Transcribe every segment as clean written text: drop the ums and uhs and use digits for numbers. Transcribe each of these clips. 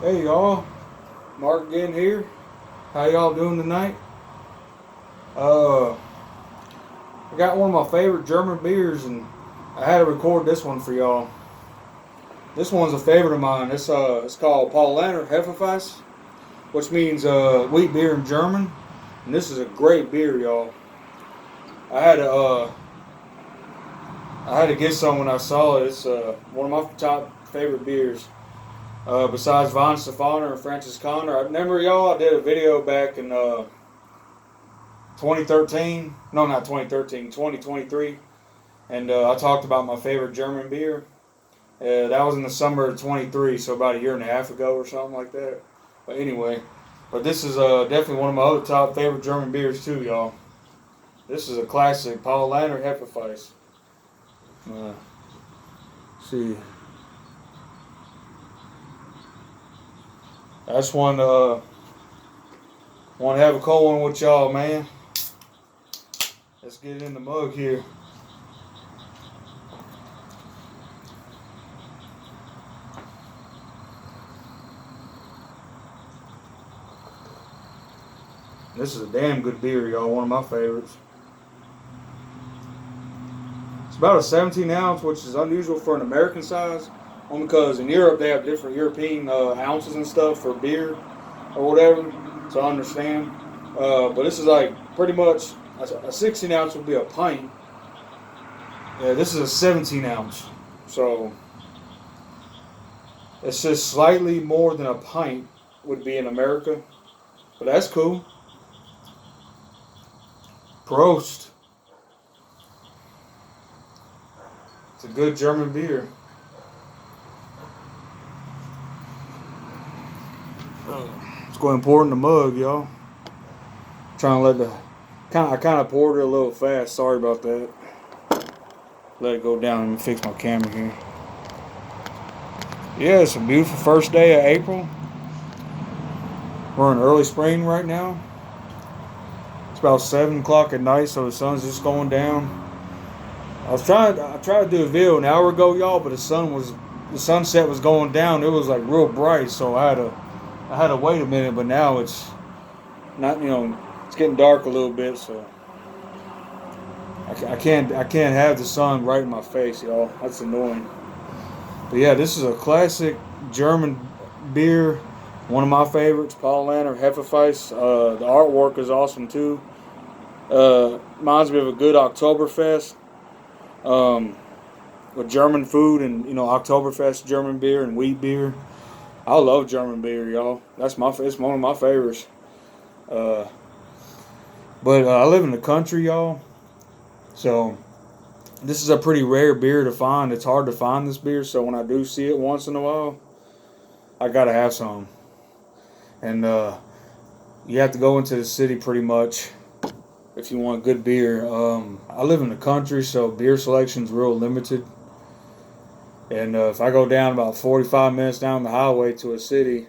Hey y'all, Mark again here. How y'all doing tonight? Uh, I got one of my favorite German beers, and I had to record this one for y'all. This one's a favorite of mine. It's called Paulaner Hefeweiss, which means wheat beer in German. And this is a great beer, y'all. I had to uh, I had to get some when I saw it. It's one of my top favorite beers. Besides Von Stefaner and Francis Conner, I remember y'all. I did a video back in 2013. No, not 2013, 2023. And I talked about my favorite German beer. That was in the summer of 23, so about a year and a half ago or something like that. But anyway, this is definitely one of my other top favorite German beers too, y'all. This is a classic, Paulaner Hefeweiss. Uh, see, I just want to have a cold one with y'all, man. Let's get it in the mug here. This is a damn good beer, y'all. One of my favorites. It's about a 17 ounce, which is unusual for an American size. Only because in Europe they have different European ounces and stuff for beer or whatever. So I understand. But this is like pretty much a 16 ounce would be a pint. Yeah, this is a 17 ounce. So it's just slightly more than a pint would be in America. But that's cool. Prost. It's a good German beer. Let's go ahead and pour it in the mug, y'all. Trying to let I kind of poured it a little fast. Sorry about that. Let it go down and fix my camera here. Yeah, it's a beautiful first day of April. We're in early spring right now. It's about 7 o'clock at night, so the sun's just going down. I tried to do a video an hour ago, y'all, but the sunset was going down. It was like real bright, so I had to wait a minute. But now it's not, it's getting dark a little bit, so I can't have the sun right in my face, y'all. That's annoying. But yeah, this is a classic German beer. One of my favorites, Paulaner Hefeweiss. The artwork is awesome too. Reminds me of a good Oktoberfest. With German food and Oktoberfest German beer and wheat beer. I love German beer, y'all. It's one of my favorites. But I live in the country, y'all. So this is a pretty rare beer to find. It's hard to find this beer, so when I do see it once in a while, I gotta have some. And you have to go into the city pretty much if you want good beer. I live in the country, so beer selection's real limited. And if I go down about 45 minutes down the highway to a city,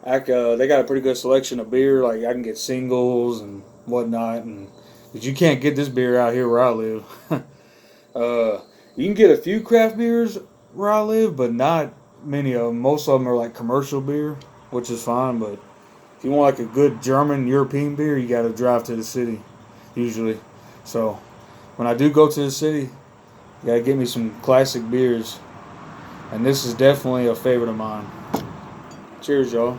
they got a pretty good selection of beer. Like I can get singles and whatnot, but you can't get this beer out here where I live. You can get a few craft beers where I live, but not many of them. Most of them are like commercial beer, which is fine. But if you want like a good German European beer, you got to drive to the city usually. So when I do go to the city, you got to get me some classic beers, and this is definitely a favorite of mine. Cheers, y'all.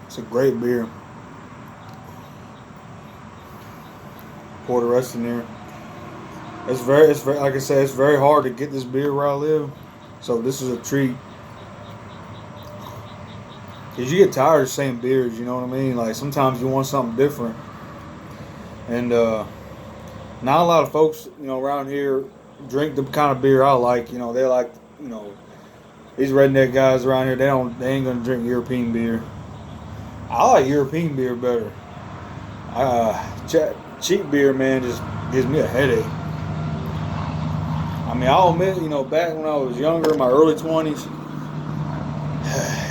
It's a great beer. Pour the rest in there. It's very, like I said, it's very hard to get this beer where I live. So this is a treat. Cause you get tired of the same beers, you know what I mean? Like sometimes you want something different. And not a lot of folks, around here drink the kind of beer I like. They like, these redneck guys around here. They ain't gonna drink European beer. I like European beer better. Cheap beer, man, just gives me a headache. I mean, I'll admit, back when I was younger, in my early 20s,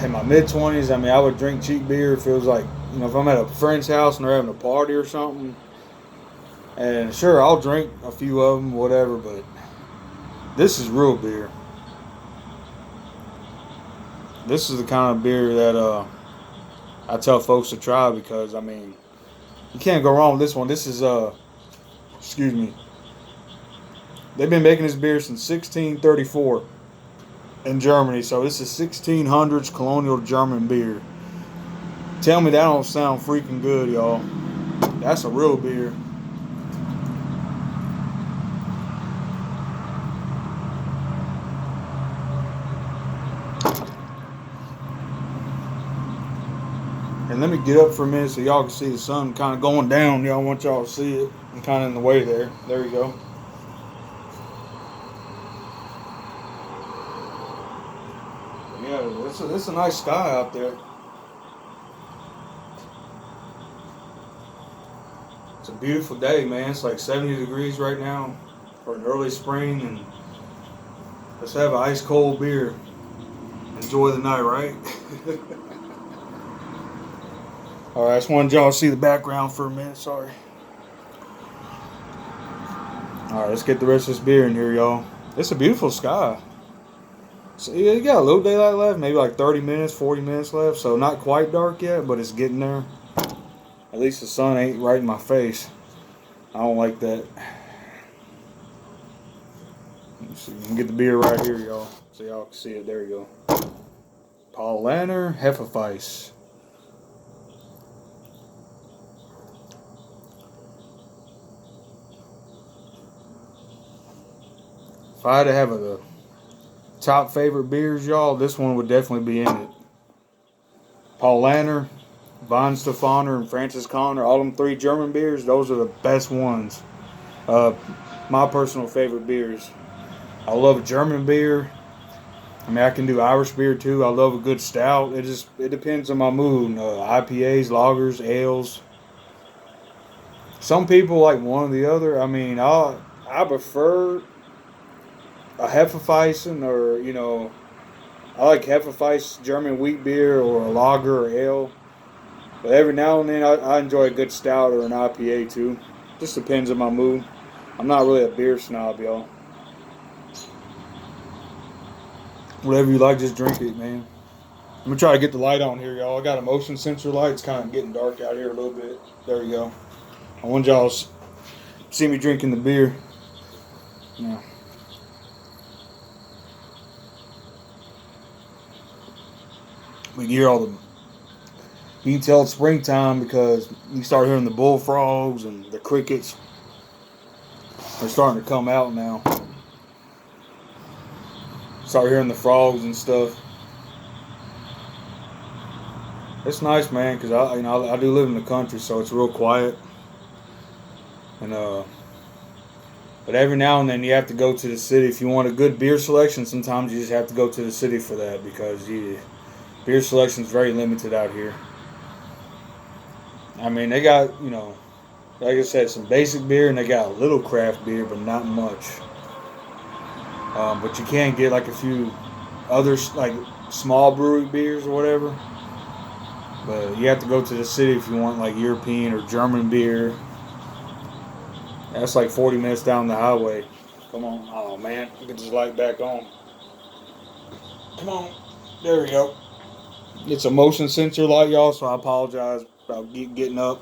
in my mid-20s, I mean, I would drink cheap beer if it was like, if I'm at a friend's house and they're having a party or something. And sure, I'll drink a few of them, whatever, but this is real beer. This is the kind of beer that I tell folks to try because, I mean, you can't go wrong with this one. This is, excuse me, they've been making this beer since 1634 in Germany. So this is 1600s colonial German beer. Tell me that don't sound freaking good, y'all. That's a real beer. And let me get up for a minute so y'all can see the sun kind of going down. Y'all want y'all to see it. I'm kind of in the way there. There you go. Yeah, it's a nice sky out there. It's a beautiful day, man. It's like 70 degrees right now for an early spring, and let's have an ice cold beer. Enjoy the night, right? All right, I just wanted y'all to see the background for a minute. Sorry. All right, let's get the rest of this beer in here, y'all. It's a beautiful sky. So yeah, you got a little daylight left, maybe like 30 minutes, 40 minutes left. So not quite dark yet, but it's getting there. At least the sun ain't right in my face. I don't like that. Let's see, we can get the beer right here, y'all. So y'all can see it. There you go. Paulaner Hefeweiss. If I had to have a top favorite beers, y'all, this one would definitely be in it. Paulaner, Von Stefaner, and Francis Conner, all them three German beers, those are the best ones. My personal favorite beers. I love German beer. I mean, I can do Irish beer too. I love a good stout. It depends on my mood. IPAs, lagers, ales. Some people like one or the other. I mean, I prefer a Hefeweizen, or I like Hefeweiss German wheat beer or a lager or ale. But every now and then I enjoy a good stout or an IPA too. Just depends on my mood. I'm not really a beer snob, y'all. Whatever you like, just drink it, man. I'm gonna try to get the light on here, y'all. I got a motion sensor light. It's kind of getting dark out here a little bit. There you go. I want y'all to see me drinking the beer. Yeah. We hear all the. You can tell it's springtime because you start hearing the bullfrogs and the crickets. They're starting to come out now. Start hearing the frogs and stuff. It's nice, man, because I do live in the country, so it's real quiet. And but every now and then you have to go to the city if you want a good beer selection. Sometimes you just have to go to the city for that because beer selection is very limited out here. I mean, they got like I said, some basic beer, and they got a little craft beer, but not much. But you can get like a few other like small brewery beers or whatever. But you have to go to the city if you want like European or German beer. That's like 40 minutes down the highway. Come on. Oh man, get this light back on. Come on. There we go. It's a motion sensor light, y'all, so I apologize about getting up.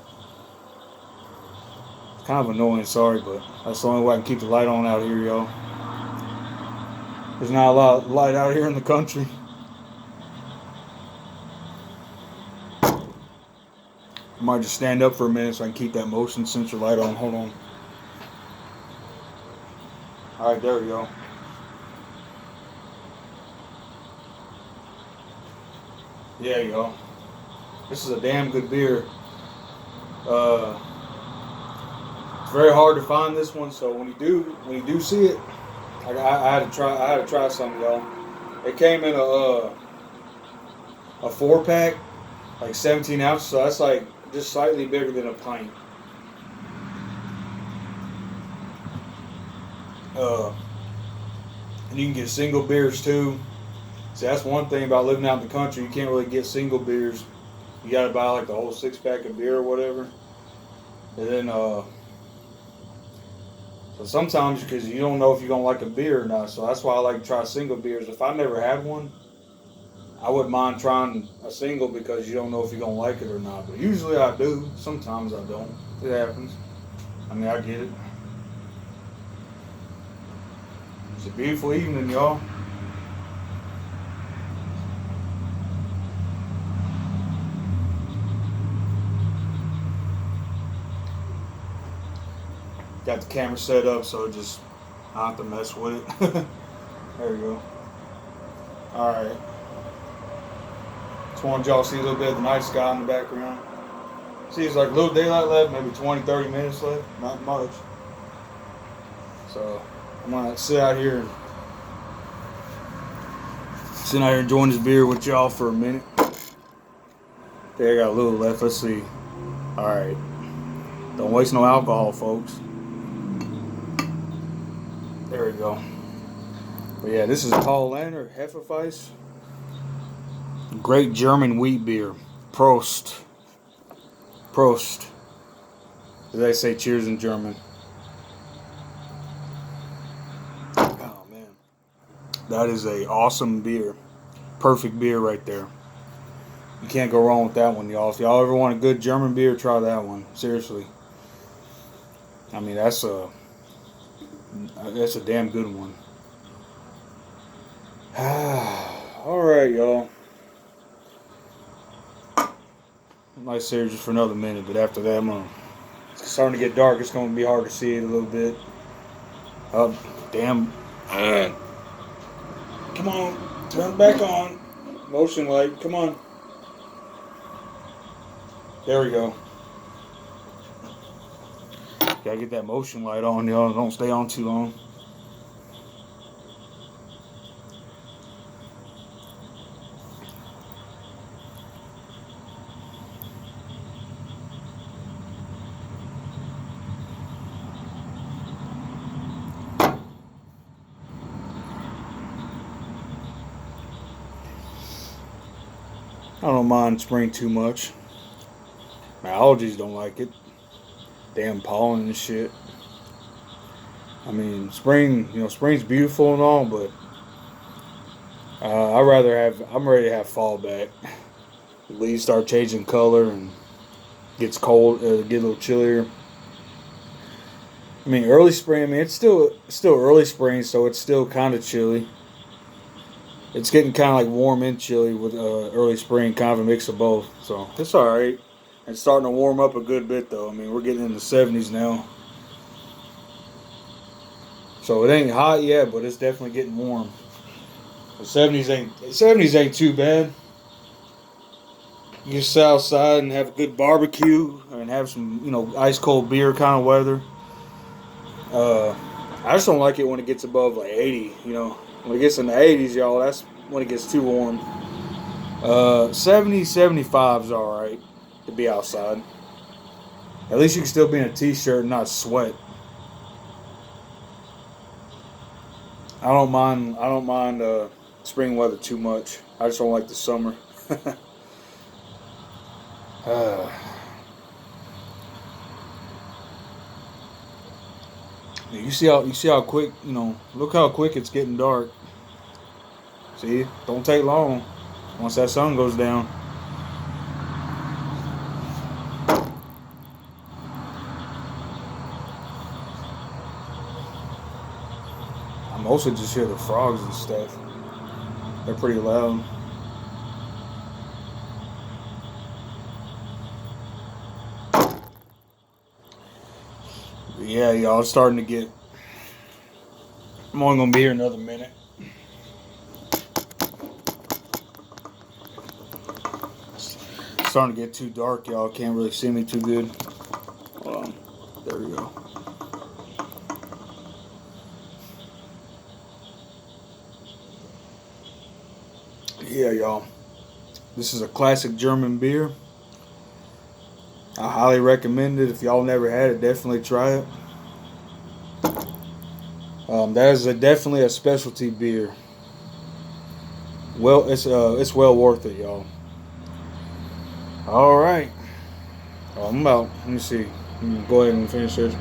It's kind of annoying, sorry, but that's the only way I can keep the light on out here, y'all. There's not a lot of light out here in the country. I might just stand up for a minute so I can keep that motion sensor light on. Hold on. Alright, there we go. Yeah, y'all. This is a damn good beer. It's very hard to find this one, so when you do see it, I had to try some, y'all. It came in a 4-pack, like 17 ounces, so that's like just slightly bigger than a pint. And you can get single beers too. See, that's one thing about living out in the country. You can't really get single beers. You got to buy like the whole 6-pack of beer or whatever. And then, so sometimes because you don't know if you're going to like a beer or not. So that's why I like to try single beers. If I never had one, I wouldn't mind trying a single because you don't know if you're going to like it or not. But usually I do. Sometimes I don't. It happens. I mean, I get it. It's a beautiful evening, y'all. Got the camera set up so just I don't have to mess with it. There we go. Alright. Just wanted y'all to see a little bit of the night sky in the background. See, it's like a little daylight left, maybe 20, 30 minutes left. Not much. So, I'm going to sit out here enjoying this beer with y'all for a minute. Okay, I got a little left. Let's see. Alright. Don't waste no alcohol, folks. There we go. But yeah, this is Paulaner Hefeweiss. Great German wheat beer. Prost. Prost. They say cheers in German. Oh man. That is a awesome beer. Perfect beer right there. You can't go wrong with that one, y'all. If y'all ever want a good German beer, try that one. Seriously. I mean, that's a damn good one. Alright, y'all. I might stay here just for another minute, but after that, it's starting to get dark. It's going to be hard to see it a little bit. Oh, damn. Come on. Turn it back on. Motion light. Come on. There we go. Gotta get that motion light on, y'all. Don't stay on too long. I don't mind spring too much. My allergies don't like it. Damn pollen and shit. I mean, spring, spring's beautiful and all, but I'm ready to have fall back. The leaves start changing color and gets cold, get a little chillier. I mean, early spring, it's still early spring, so it's still kind of chilly. It's getting kind of like warm and chilly with early spring, kind of a mix of both. So it's all right. It's starting to warm up a good bit, though. I mean, we're getting in the 70s now. So it ain't hot yet, but it's definitely getting warm. The 70s ain't too bad. You can sit outside and have a good barbecue and have some, ice cold beer kind of weather. I just don't like it when it gets above like 80, When it gets in the 80s, y'all, that's when it gets too warm. 70, 75 is alright to be outside. At least you can still be in a t-shirt and not sweat. I don't mind spring weather too much. I just don't like the summer. You see how quick, look how quick it's getting dark. See, don't take long once that sun goes down. I mostly just hear the frogs and stuff. They're pretty loud. But yeah, y'all, it's starting to get. I'm only gonna be here another minute. It's starting to get too dark, y'all. Can't really see me too good. Hold on. There we go. Yeah, y'all. This is a classic German beer. I highly recommend it. If y'all never had it, definitely try it. That is definitely a specialty beer. Well, it's well worth it, y'all. All right. Oh, I'm about. Let me see. Let me go ahead and finish this.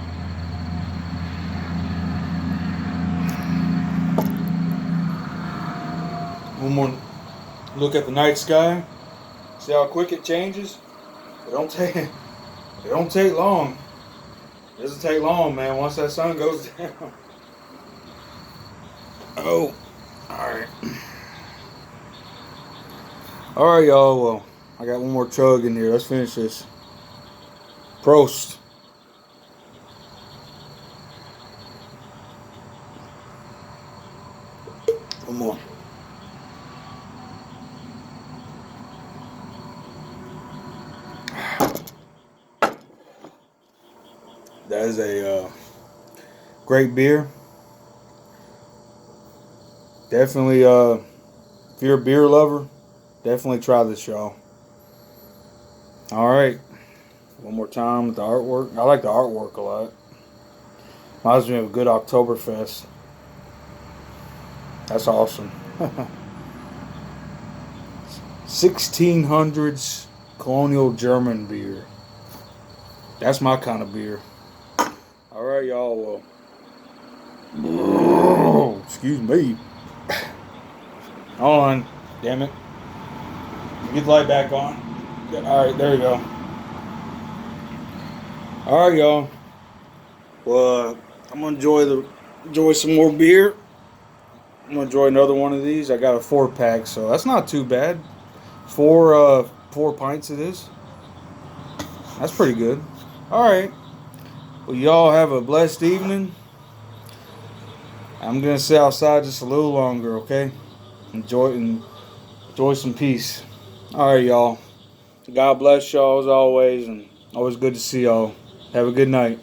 One more look at the night sky. See how quick it changes. It don't take. It don't take long. It doesn't take long, man. Once that sun goes down. Oh, all right. All right, y'all. Well, I got one more chug in here. Let's finish this. Prost. One more. That is a great beer. Definitely, if you're a beer lover, definitely try this, y'all. All right. One more time with the artwork. I like the artwork a lot. Reminds me of a good Oktoberfest. That's awesome. 1600s colonial German beer. That's my kind of beer. All right, y'all. Well, excuse me. Hold on. Damn it. Get the light back on. All right, there we go. All right, y'all. Well, I'm gonna enjoy some more beer. I'm gonna enjoy another one of these. I got a 4-pack, so that's not too bad. Four pints of this. That's pretty good. All right. Well, y'all have a blessed evening. I'm gonna sit outside just a little longer, okay? Enjoy some peace. All right, y'all. God bless y'all as always, and always good to see y'all. Have a good night.